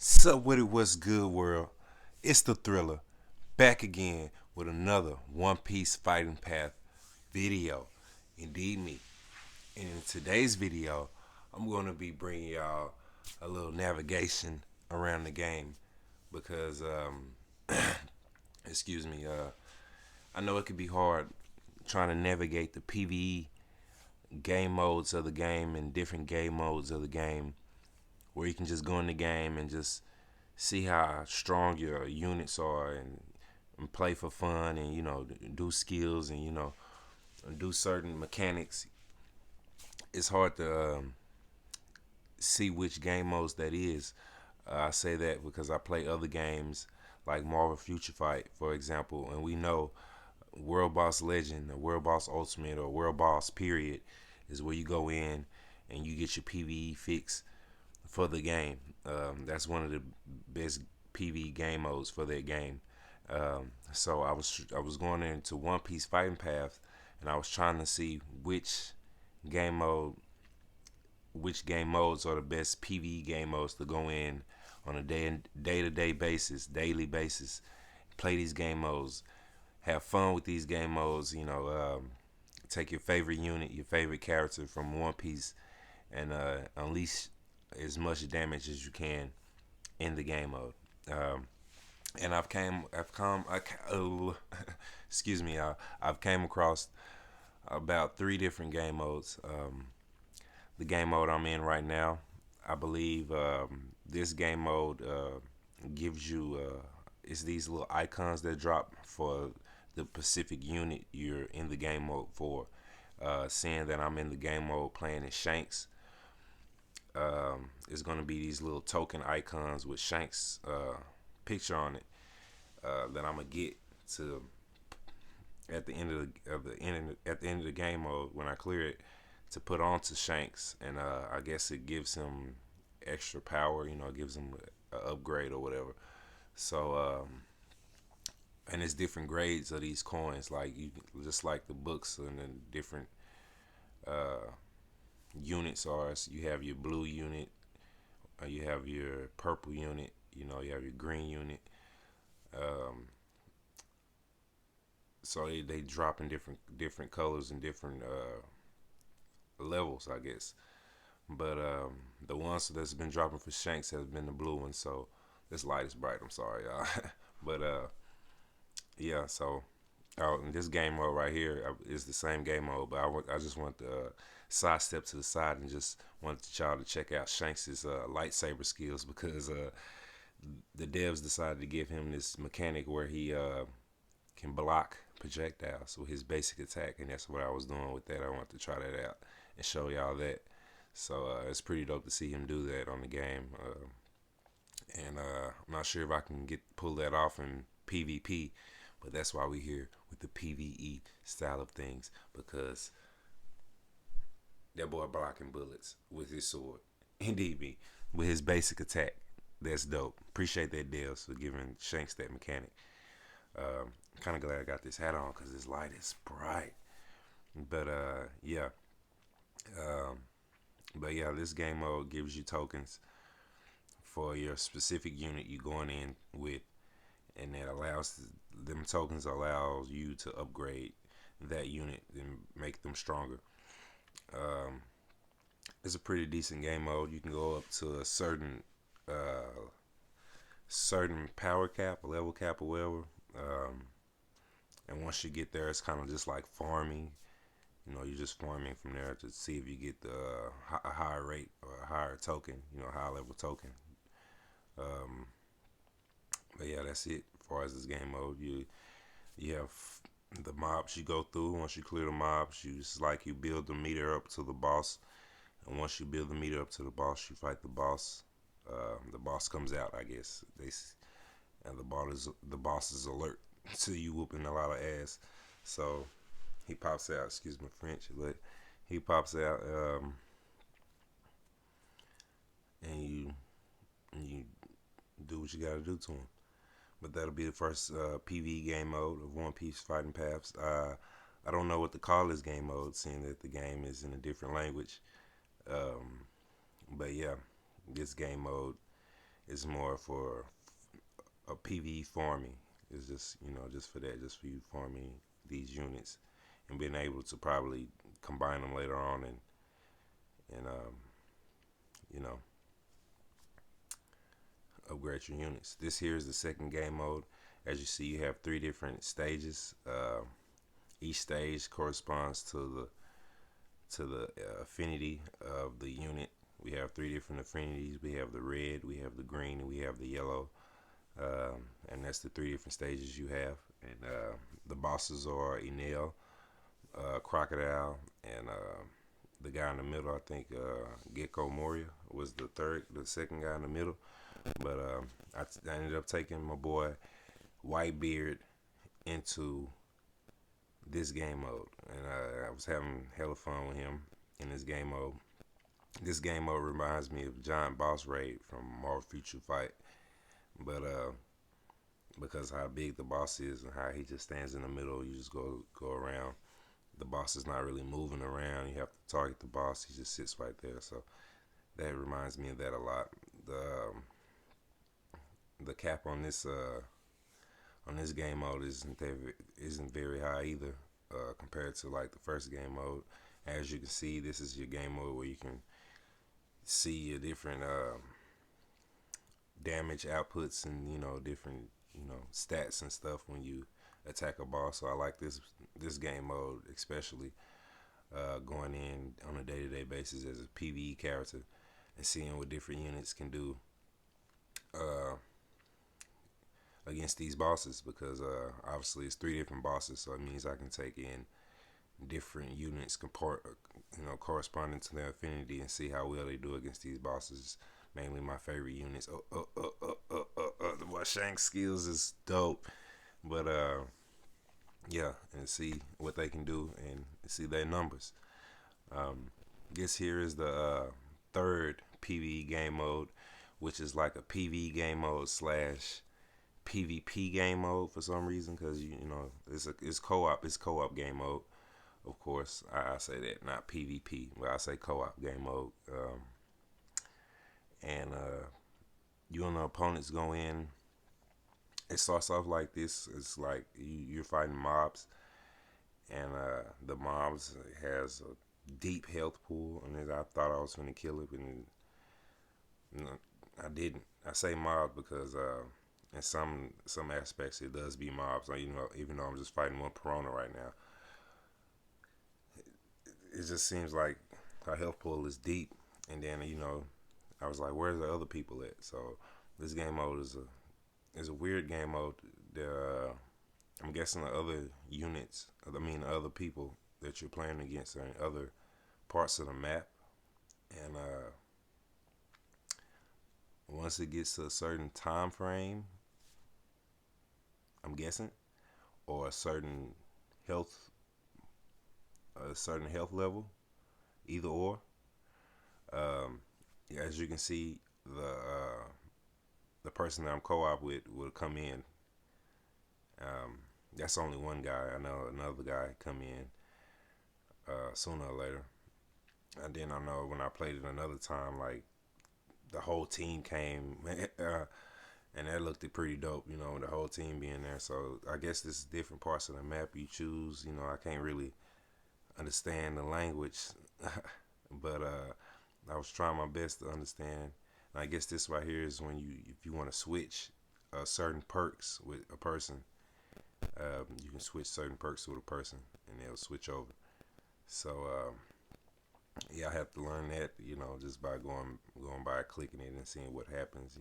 Sup with it, what's good, world? It's the Thriller, back again with another One Piece Fighting Path video. Indeed, me. And in today's video, I'm going to be bringing y'all a little navigation around the game because, excuse me, I know it could be hard trying to navigate the PVE game modes of the game and different game modes of the game where you can just go in the game and just see how strong your units are and play for fun and do skills and do certain mechanics. It's hard to see which game modes that is. I say that because I play other games like Marvel Future Fight, for example, and we know World Boss Legend or World Boss Ultimate or World Boss Period is where you go in and you get your PVE fix for the game. That's one of the best PvE game modes for that game. So I was going into One Piece Fighting Path, and I was trying to see game mode, which game modes are the best PvE game modes to go in on a day to day basis, daily basis. Play these game modes, have fun with these game modes. Take your favorite unit, your favorite character from One Piece, and unleash as much damage as you can in the game mode. And excuse me, I've came across about 3 different game modes. The game mode I'm in right now, I believe this game mode gives you it's these little icons that drop for the specific unit you're in the game mode for. Seeing that I'm in the game mode playing as Shanks, is going to be these little token icons with Shanks picture on it that I'm gonna get to at the end of the game mode when I clear it to put onto Shanks, and I guess it gives him extra power. It gives him an upgrade or whatever. So and it's different grades of these coins, like you just like the books and the different uh, units are. So you have your blue unit, you have your purple unit, you have your green unit. Um, so they drop in different colors and different levels, I guess. But the ones that's been dropping for Shanks has been the blue one. So this light is bright. I'm sorry, y'all. But yeah. So in this game mode right here is the same game mode, but I just want to sidestep to the side and just wanted y'all to check out Shanks's lightsaber skills because the devs decided to give him this mechanic where he can block projectiles with his basic attack, and that's what I was doing with that. I wanted to try that out and show y'all that. So it's pretty dope to see him do that on the game, and I'm not sure if I can pull that off in PvP, but that's why we're here with the PvE style of things, because that boy blocking bullets with his sword. Indeed, me with his basic attack. That's dope. Appreciate that, Dale, for giving Shanks that mechanic. I'm kind of glad I got this hat on because this light is bright. But yeah, um, this game mode gives you tokens for your specific unit you're going in with, and that allows them tokens allows you to upgrade that unit and make them stronger. Um, it's a pretty decent game mode. You can go up to a uh, certain power cap, a level cap, or whatever. Um, and once you get there, it's kind of just like farming. You're just farming from there to see if you get a higher rate or a higher token, high level token. Um, but yeah, that's it as far as this game mode. You have the mobs you go through. Once you clear the mobs, you build the meter up to the boss. And once you build the meter up to the boss, you fight the boss. The boss comes out, I guess. And the boss is alert to you whooping a lot of ass. So he pops out. Excuse my French, but he pops out, and you do what you got to do to him. But that'll be the first PvE game mode of One Piece Fighting Paths. I don't know what to call this game mode, seeing that the game is in a different language. But yeah, this game mode It's more for a PVE farming. It's just just for that, just for you farming these units and being able to probably combine them later on and you know upgrade your units. This here is the second game mode. As you see, you have three different stages. Each stage corresponds to the affinity of the unit. We have three different affinities. We have the red, we have the green, and we have the yellow. And that's the three different stages you have. And the bosses are Enel, Crocodile, and the guy in the middle. I think Gecko Moria was the second guy in the middle. But I ended up taking my boy Whitebeard into this game mode, and I was having hella fun with him in this game mode. This game mode reminds me of Giant Boss Raid from Marvel Future Fight, but because how big the boss is and how he just stands in the middle, you just go around. The boss is not really moving around. You have to target the boss. He just sits right there. So that reminds me of that a lot. The cap on this game mode isn't very high either compared to like the first game mode. As you can see, this is your game mode where you can see your different damage outputs and different stats and stuff when you attack a boss. So I like this game mode especially, going in on a day-to-day basis as a PVE character and seeing what different units can do against these bosses, because obviously it's three different bosses, so it means I can take in different units corresponding to their affinity and see how well they do against these bosses. Mainly my favorite units. The boy Shank's skills is dope, but yeah, and see what they can do and see their numbers. This here is the third PvE game mode, which is like a PvE game mode slash PvP game mode for some reason, because it's co-op. It's co-op game mode, of course. I say that, not PvP, but I say co-op game mode. And you and the opponents go in. It starts off like this. It's like you're fighting mobs, and the mobs has a deep health pool, and I thought I was going to kill it, and I didn't. I say mobs because in some aspects it does be mobs. Like, even though I'm just fighting one Piranha right now, it just seems like our health pool is deep. And then I was like, where's the other people at? So this game mode is a weird game mode. I'm guessing the other units, the other people that you're playing against are in other parts of the map, and once it gets to a certain time frame, I'm guessing, or health a certain health level, either or. Um, as you can see, the person that I'm co-op with will come in. That's only one guy. I know another guy come in sooner or later. And then I know when I played it another time, like the whole team came, and that looked pretty dope. The whole team being there. So I guess this is different parts of the map you choose. I can't really understand the language, but I was trying my best to understand. And I guess this right here is when if you want to switch certain perks with a person, you can switch certain perks with a person, and they'll switch over. So yeah, I have to learn that, just by going by clicking it and seeing what happens.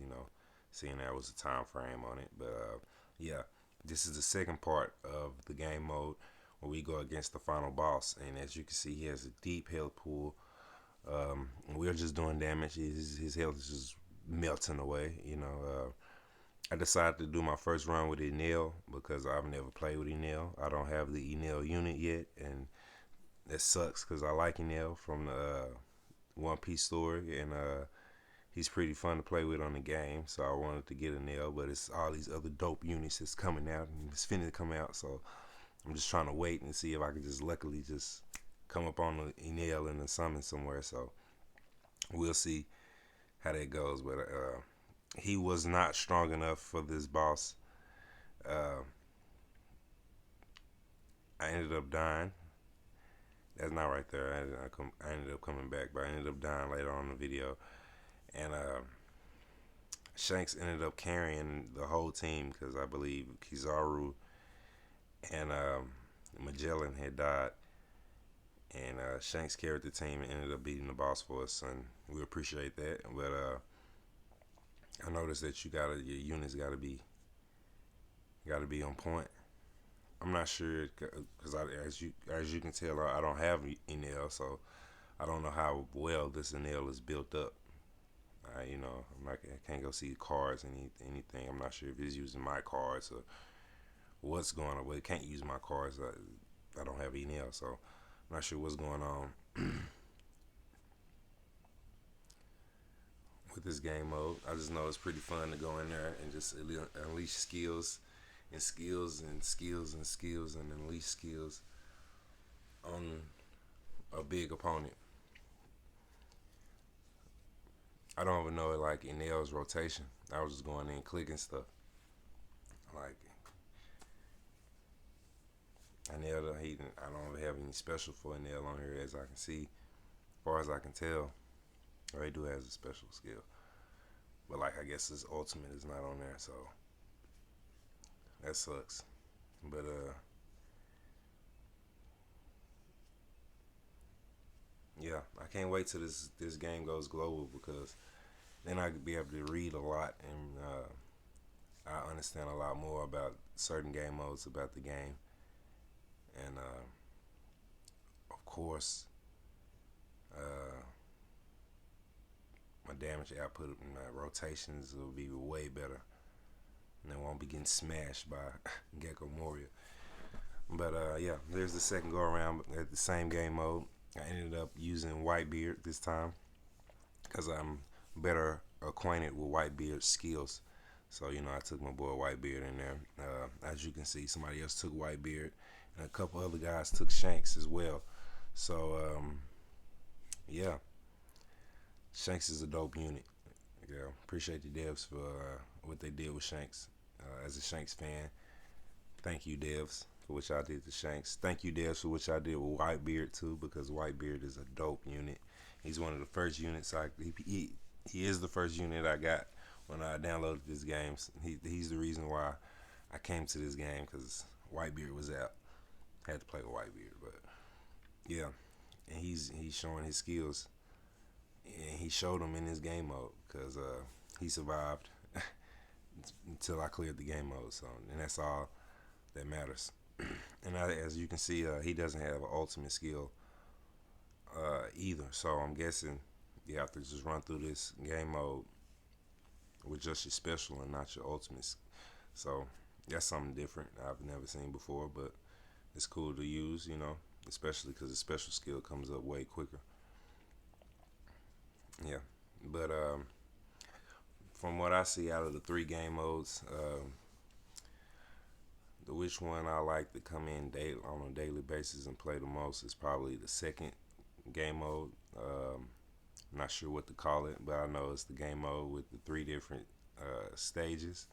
Seeing there was a time frame on it, but yeah, this is the second part of the game mode where we go against the final boss, and as you can see, he has a deep health pool. We're just doing damage. His health is just melting away. I decided to do my first run with Enel because I've never played with Enel. I don't have the Enel unit yet, and that sucks because I like Enel from the One Piece story, and he's pretty fun to play with on the game. So I wanted to get Enel, but it's all these other dope units that's coming out, and it's finna come out. So I'm just trying to wait and see if I can just luckily just come up on the Enel in the summon somewhere. So we'll see how that goes, but he was not strong enough for this boss. Uh, I ended up dying. That's not right there. I ended up coming back, but I ended up dying later on in the video. And Shanks ended up carrying the whole team because I believe Kizaru and Magellan had died. And Shanks carried the team and ended up beating the boss for us, and we appreciate that. But I noticed that your units gotta be on point. I'm not sure because as you can tell, I don't have Enel, so I don't know how well this Enel is built up. I can't go see cards anything. I'm not sure if it's using my cards or what's going on. Well, it can't use my cards. I don't have Enel, so I'm not sure what's going on with this game mode. I just know it's pretty fun to go in there and just unleash skills and skills and skills and skills and unleash skills on a big opponent. I don't even know it like Enel's rotation. I was just going in clicking stuff. Like Enel, I don't have any special for Enel on here as I can see, as far as I can tell. Or he do has a special skill, but like I guess his ultimate is not on there, so that sucks. But yeah, I can't wait till this game goes global because then I could be able to read a lot and I understand a lot more about certain game modes about the game, and of course, uh, my damage output and my rotations will be way better, and I won't be getting smashed by Gecko Moria. But yeah, there's the second go around at the same game mode. I ended up using Whitebeard this time because I'm better acquainted with Whitebeard's skills. So I took my boy Whitebeard in there. As you can see, somebody else took Whitebeard, and a couple other guys took Shanks as well. So yeah, Shanks is a dope unit. Yeah, appreciate the devs for what they did with Shanks. As a Shanks fan, thank you devs for what y'all did to Shanks. Thank you devs for what y'all did with Whitebeard too, because Whitebeard is a dope unit. He's one of the first units he is the first unit I got when I downloaded this game. He's the reason why I came to this game because Whitebeard was out. Had to play with Whitebeard, but yeah, and he's showing his skills, and he showed them in this game mode because he survived until I cleared the game mode. So, and that's all that matters. And as you can see, he doesn't have an ultimate skill either. So I'm guessing you have to just run through this game mode with just your special and not your ultimates. So that's something different I've never seen before, but it's cool to use, especially because the special skill comes up way quicker. Yeah, but from what I see out of the three game modes, the which one I like to come in on a daily basis and play the most is probably the second game mode. Not sure what to call it, but I know it's the game mode with the three different stages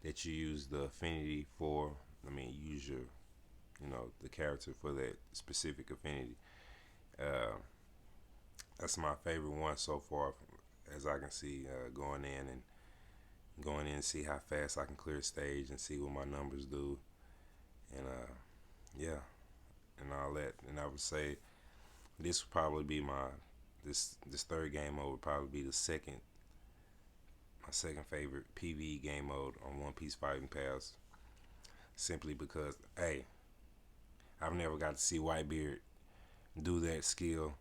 that you use the affinity for. I mean, use the character for that specific affinity. That's my favorite one so far, as I can see, going in and see how fast I can clear stage and see what my numbers do, and yeah, and all that. And I would say this would probably be this third game mode would probably be my second favorite PVE game mode on One Piece Fighting Pass, simply because I've never got to see Whitebeard do that skill,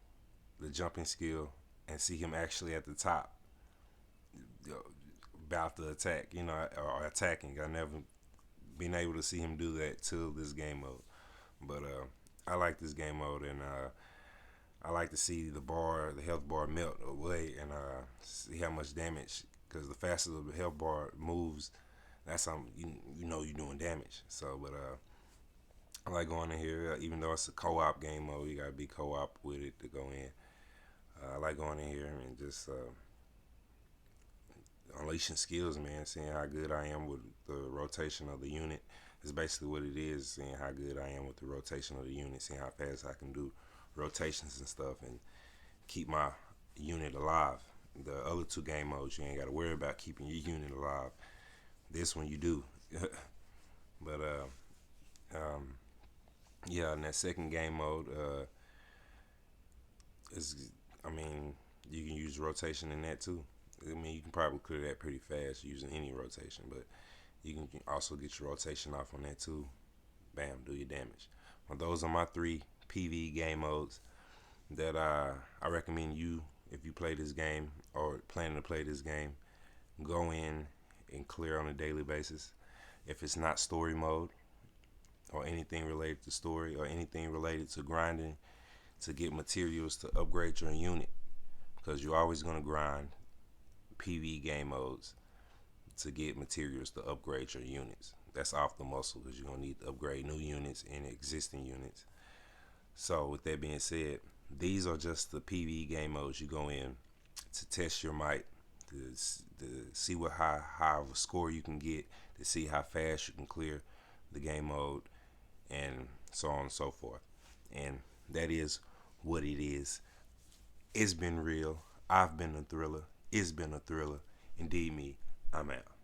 the jumping skill, and see him actually at the top about to attack, or attacking. I never been able to see him do that till this game mode. But I like this game mode, and I like to see the health bar melt away, and see how much damage. Because the faster the health bar moves, that's how you're doing damage. So, but I like going in here, even though it's a co-op game mode. You gotta be co-op with it to go in. I like going in here and just unleashing skills, man. Seeing how good I am with the rotation of the unit is basically what it is. Seeing how good I am with the rotation of the unit, seeing how fast I can do rotations and stuff, and keep my unit alive. The other two game modes, you ain't got to worry about keeping your unit alive. This one you do. But yeah, in that second game mode, is I mean, you can use rotation in that too. I mean, you can probably clear that pretty fast using any rotation, but you can also get your rotation off on that too. Bam, do your damage. Well, those are my 3 PvE game modes that I recommend you, if you play this game or planning to play this game, go in and clear on a daily basis. If it's not story mode or anything related to story or anything related to grinding to get materials to upgrade your unit, because you're always going to grind PvE game modes to get materials to upgrade your units. That's off the muscle, because you're going to need to upgrade new units and existing units. So with that being said, these are just the PvE game modes you go in to test your might, to see what high of a score you can get, to see how fast you can clear the game mode, and so on and so forth. And that is what it is. It's been real. I've been a thriller. It's been a thriller. Indeed me. I'm out.